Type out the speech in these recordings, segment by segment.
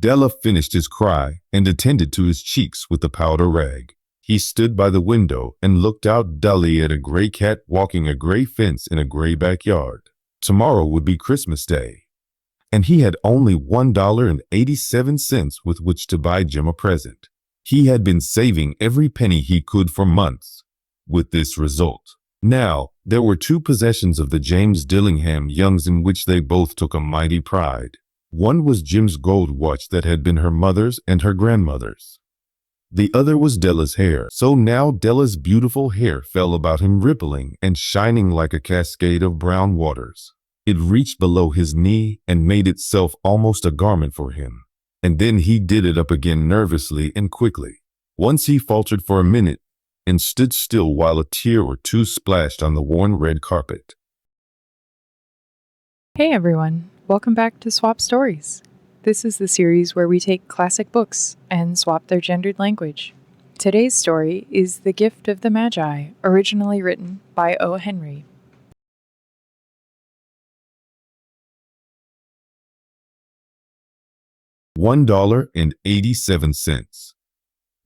Della finished his cry and attended to his cheeks with the powder rag. He stood by the window and looked out dully at a gray cat walking a gray fence in a gray backyard. Tomorrow would be Christmas Day, and he had only $1.87 with which to buy Jim a present. He had been saving every penny he could for months, with this result. Now, there were two possessions of the James Dillingham Youngs in which they both took a mighty pride. One was Jim's gold watch that had been her mother's and her grandmother's. The other was Della's hair. So now Della's beautiful hair fell about him, rippling and shining like a cascade of brown waters. It reached below his knee and made itself almost a garment for him. And then he did it up again nervously and quickly. Once he faltered for a minute and stood still while a tear or two splashed on the worn red carpet. Hey everyone, welcome back to Swap Stories. This is the series where we take classic books and swap their gendered language. Today's story is The Gift of the Magi, originally written by O. Henry. $1.87.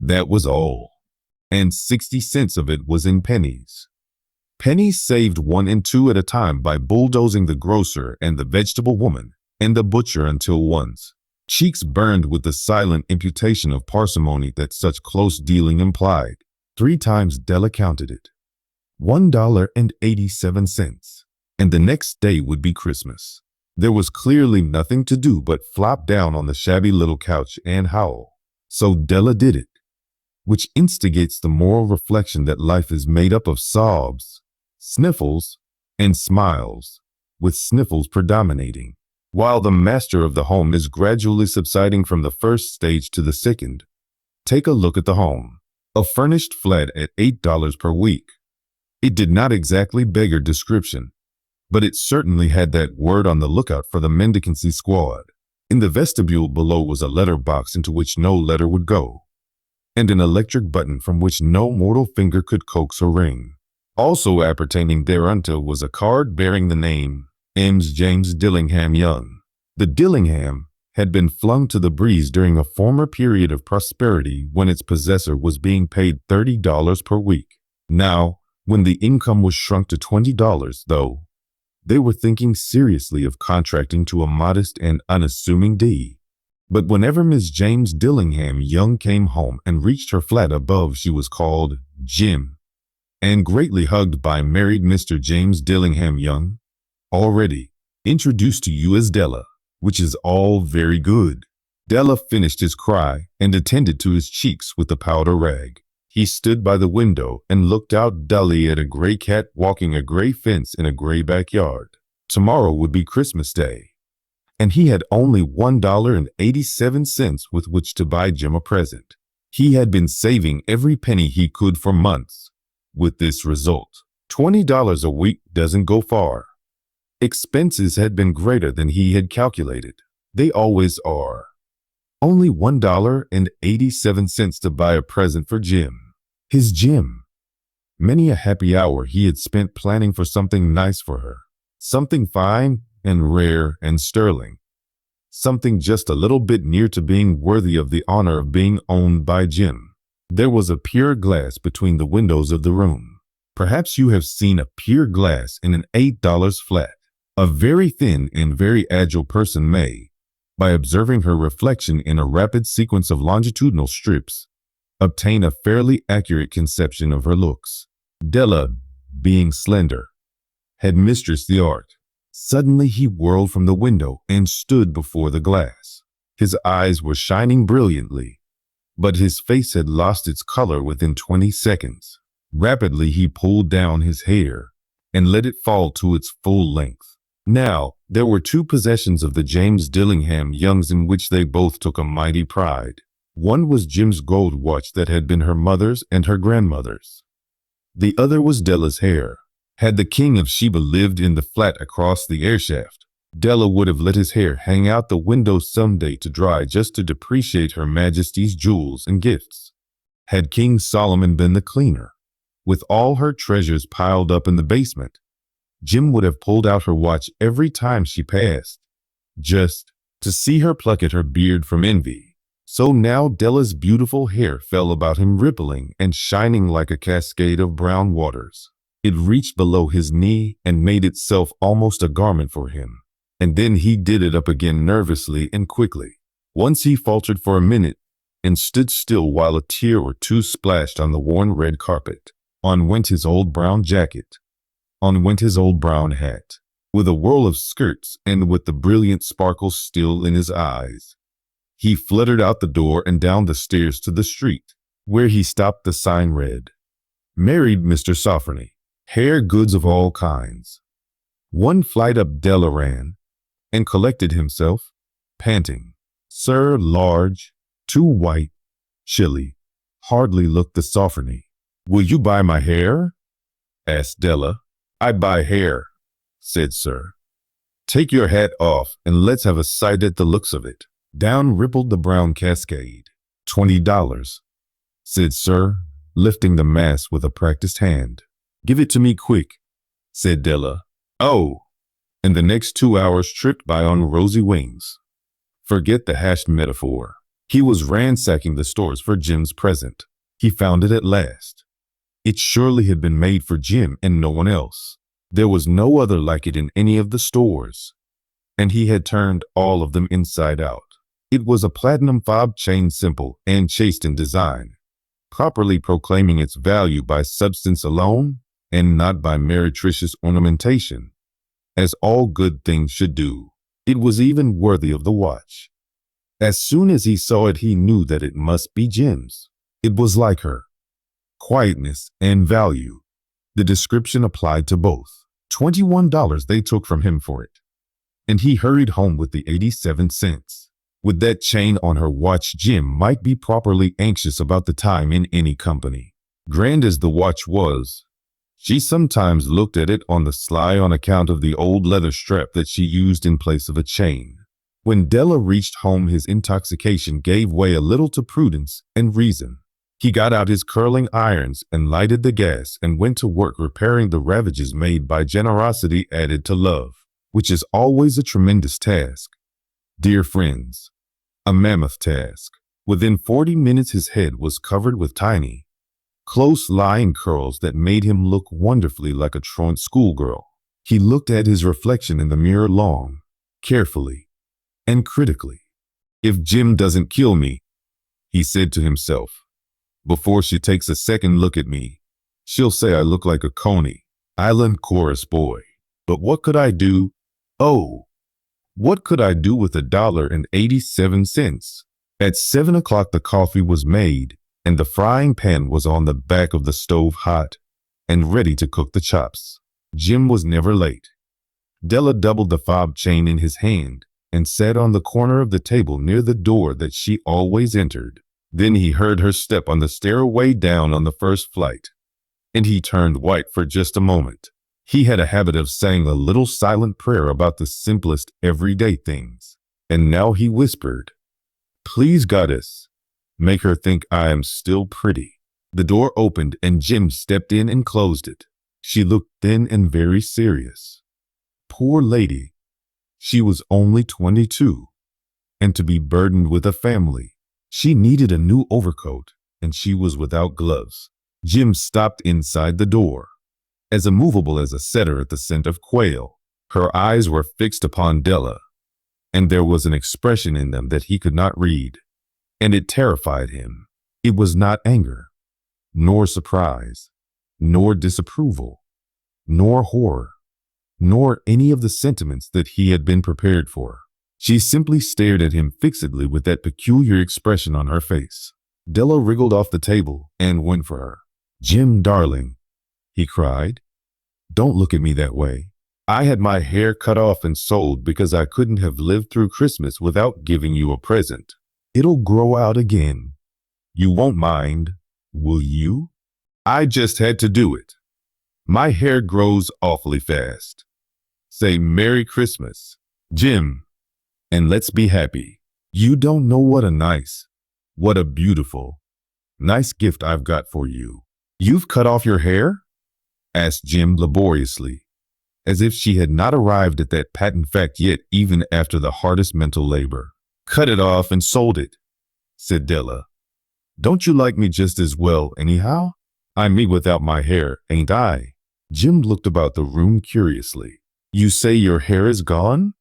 That was all. And 60 cents of it was in pennies. Pennies saved 1 and 2 at a time by bulldozing the grocer and the vegetable woman and the butcher until one's cheeks burned with the silent imputation of parsimony that such close dealing implied. 3 times Della counted it. $1.87. And the next day would be Christmas. There was clearly nothing to do but flop down on the shabby little couch and howl. So Della did it, which instigates the moral reflection that life is made up of sobs, sniffles, and smiles, with sniffles predominating. While the master of the home is gradually subsiding from the first stage to the second, take a look at the home. A furnished flat at $8 per week. It did not exactly beggar description, but it certainly had that word on the lookout for the mendicancy squad. In the vestibule below was a letter box into which no letter would go, and an electric button from which no mortal finger could coax or ring. Also appertaining thereunto was a card bearing the name James Dillingham Young. The Dillingham had been flung to the breeze during a former period of prosperity when its possessor was being paid $30 per week. Now, when the income was shrunk to $20, though, they were thinking seriously of contracting to a modest and unassuming D. But whenever Miss James Dillingham Young came home and reached her flat above, she was called Jim, and greatly hugged by married Mr. James Dillingham Young, already introduced to you as Della, which is all very good. Della finished his cry and attended to his cheeks with the powder rag. He stood by the window and looked out dully at a gray cat walking a gray fence in a gray backyard. Tomorrow would be Christmas Day, and he had only $1.87 with which to buy Jim a present. He had been saving every penny he could for months, with this result. $20 a week doesn't go far. Expenses had been greater than he had calculated. They always are. Only $1.87 to buy a present for Jim. His Jim. Many a happy hour he had spent planning for something nice for her. Something fine and rare and sterling. Something just a little bit near to being worthy of the honor of being owned by Jim. There was a pier glass between the windows of the room. Perhaps you have seen a pier glass in an $8 flat. A very thin and very agile person may, by observing her reflection in a rapid sequence of longitudinal strips, obtain a fairly accurate conception of her looks. Della, being slender, had mistressed the art. Suddenly he whirled from the window and stood before the glass. His eyes were shining brilliantly, but his face had lost its color within 20 seconds. Rapidly he pulled down his hair and let it fall to its full length. Now, there were two possessions of the James Dillingham Youngs in which they both took a mighty pride. One was Jim's gold watch that had been her mother's and her grandmother's. The other was Della's hair. Had the King of Sheba lived in the flat across the airshaft, Della would have let his hair hang out the window someday to dry just to depreciate Her Majesty's jewels and gifts. Had King Solomon been the cleaner, with all her treasures piled up in the basement, Jim would have pulled out her watch every time she passed, just to see her pluck at her beard from envy. So now Della's beautiful hair fell about him, rippling and shining like a cascade of brown waters. It reached below his knee and made itself almost a garment for him. And then he did it up again nervously and quickly. Once he faltered for a minute and stood still while a tear or two splashed on the worn red carpet. On went his old brown jacket. On went his old brown hat, with a whirl of skirts and with the brilliant sparkles still in his eyes. He fluttered out the door and down the stairs to the street, where he stopped. The sign read, "Married Mr. Sofferny, hair goods of all kinds." One flight up Della ran, and collected himself, panting. "Sir, large, too white, chilly, hardly looked the Sofferny." "Will you buy my hair?" asked Della. "I buy hair," said Sir. "Take your hat off and let's have a sight at the looks of it." Down rippled the brown cascade. $20, said Sir, lifting the mass with a practiced hand. "Give it to me quick," said Della. "Oh!" And the next 2 hours tripped by on rosy wings. Forget the hashed metaphor. He was ransacking the stores for Jim's present. He found it at last. It surely had been made for Jim and no one else. There was no other like it in any of the stores. And he had turned all of them inside out. It was a platinum fob chain, simple and chaste in design, properly proclaiming its value by substance alone and not by meretricious ornamentation, as all good things should do. It was even worthy of the watch. As soon as he saw it, he knew that it must be Jim's. It was like her. Quietness and value. The description applied to both. $21 they took from him for it. And he hurried home with the 87 cents. With that chain on her watch, Jim might be properly anxious about the time in any company. Grand as the watch was, she sometimes looked at it on the sly on account of the old leather strap that she used in place of a chain. When Della reached home, his intoxication gave way a little to prudence and reason. He got out his curling irons and lighted the gas and went to work repairing the ravages made by generosity added to love, which is always a tremendous task. Dear friends, a mammoth task. Within 40 minutes his head was covered with tiny, close-lying curls that made him look wonderfully like a truant schoolgirl. He looked at his reflection in the mirror long, carefully, and critically. "If Jim doesn't kill me," he said to himself, "before she takes a second look at me, she'll say I look like a Coney Island chorus boy. But what could I do? Oh, what could I do with $1.87? At 7 o'clock the coffee was made, and the frying pan was on the back of the stove hot and ready to cook the chops. Jim was never late. Della doubled the fob chain in his hand and sat on the corner of the table near the door that she always entered. Then he heard her step on the stairway down on the first flight, and he turned white for just a moment. He had a habit of saying a little silent prayer about the simplest everyday things, and now he whispered, "Please, Goddess, make her think I am still pretty." The door opened and Jim stepped in and closed it. She looked thin and very serious. Poor lady, she was only 22, and to be burdened with a family. She needed a new overcoat, and she was without gloves. Jim stopped inside the door, as immovable as a setter at the scent of quail. Her eyes were fixed upon Della, and there was an expression in them that he could not read, and it terrified him. It was not anger, nor surprise, nor disapproval, nor horror, nor any of the sentiments that he had been prepared for. She simply stared at him fixedly with that peculiar expression on her face. Della wriggled off the table and went for her. "Jim, darling," he cried, "don't look at me that way. I had my hair cut off and sold because I couldn't have lived through Christmas without giving you a present. It'll grow out again. You won't mind, will you? I just had to do it. My hair grows awfully fast. Say Merry Christmas, Jim, and let's be happy. You don't know what a beautiful, nice gift I've got for you." "You've cut off your hair?" asked Jim laboriously. as if she had not arrived at that patent fact yet, even after the hardest mental labor. "Cut it off and sold it," said Della. "Don't you like me just as well, anyhow? I'm me without my hair, ain't I?" Jim looked about the room curiously. "You say your hair is gone?"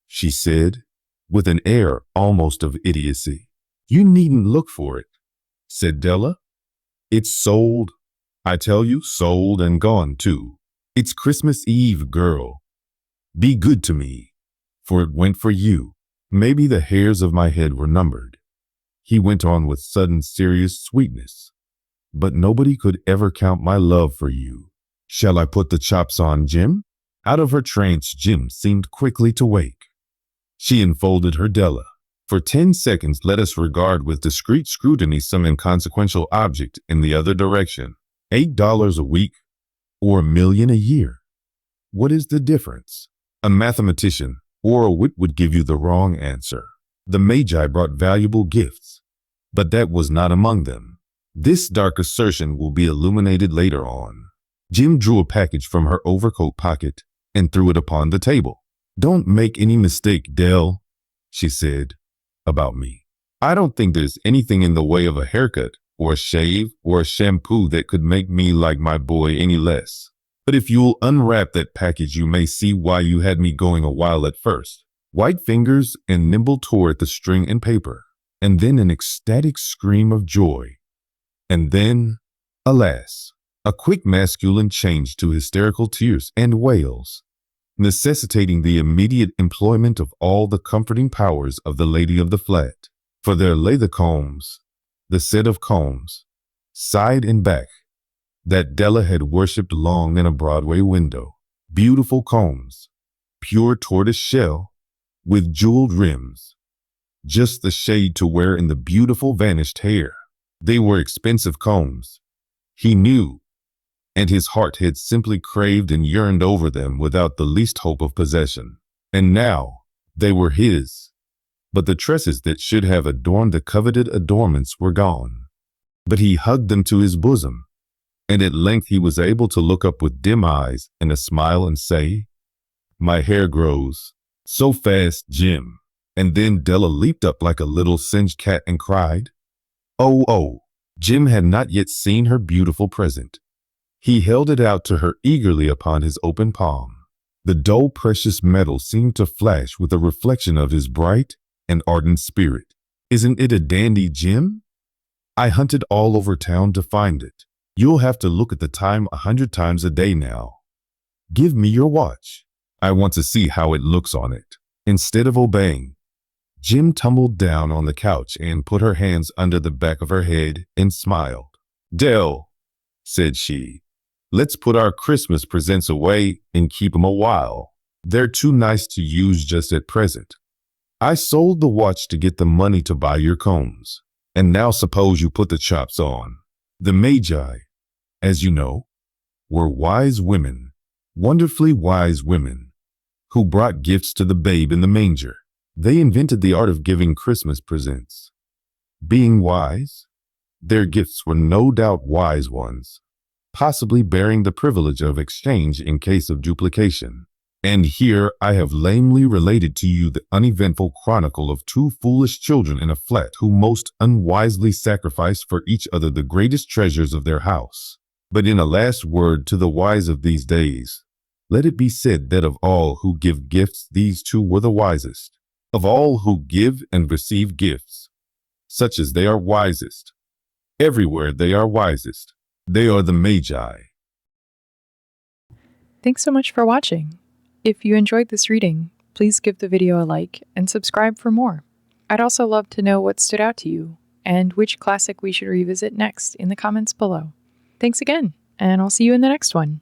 she said, with an air almost of idiocy. "You needn't look for it," said Della. "It's sold. I tell you, sold and gone, too. It's Christmas Eve, girl. Be good to me, for it went for you." Maybe the hairs of my head were numbered, he went on with sudden serious sweetness, "but nobody could ever count my love for you. Shall I put the chops on, Jim?" Out of her trance, Jim seemed quickly to wake. She enfolded her Della. "For 10 seconds, let us regard with discreet scrutiny some inconsequential object in the other direction. $8 a week or $1 million a year. What is the difference?" A mathematician or a wit would give you the wrong answer. The Magi brought valuable gifts, but that was not among them. This dark assertion will be illuminated later on. Jim drew a package from her overcoat pocket and threw it upon the table. "Don't make any mistake, Dell," she said, "about me. I don't think there's anything in the way of a haircut or a shave or a shampoo that could make me like my boy any less. But if you'll unwrap that package, you may see why you had me going a while at first." White fingers and nimble tore at the string and paper, and then an ecstatic scream of joy. And then, alas, a quick masculine change to hysterical tears and wails, necessitating the immediate employment of all the comforting powers of the lady of the flat. For there lay the combs, the set of combs, side and back, that Della had worshipped long in a Broadway window. Beautiful combs, pure tortoise shell, with jeweled rims, just the shade to wear in the beautiful vanished hair. They were expensive combs, he knew, and his heart had simply craved and yearned over them without the least hope of possession. And now they were his, but the tresses that should have adorned the coveted adornments were gone. But he hugged them to his bosom, and at length he was able to look up with dim eyes and a smile and say, "My hair grows so fast, Jim." And then Della leaped up like a little singed cat and cried, "Oh, oh." Jim had not yet seen her beautiful present. He held it out to her eagerly upon his open palm. The dull precious metal seemed to flash with a reflection of his bright and ardent spirit. "Isn't it a dandy, Jim? I hunted all over town to find it. You'll have to look at the time 100 times a day now. Give me your watch. I want to see how it looks on it." Instead of obeying, Jim tumbled down on the couch and put her hands under the back of her head and smiled. "Dell," said she, "let's put our Christmas presents away and keep 'em a while. They're too nice to use just at present. I sold the watch to get the money to buy your combs. And now suppose you put the chops on." The Magi, as you know, were wise women, wonderfully wise women, who brought gifts to the babe in the manger. They invented the art of giving Christmas presents. Being wise, their gifts were no doubt wise ones, possibly bearing the privilege of exchange in case of duplication. And here I have lamely related to you the uneventful chronicle of two foolish children in a flat who most unwisely sacrificed for each other the greatest treasures of their house. But in a last word to the wise of these days, let it be said that of all who give gifts, these two were the wisest. Of all who give and receive gifts, such as they are wisest. Everywhere they are wisest. They are the Magi. Thanks so much for watching. If you enjoyed this reading, please give the video a like and subscribe for more. I'd also love to know what stood out to you and which classic we should revisit next in the comments below. Thanks again, and I'll see you in the next one.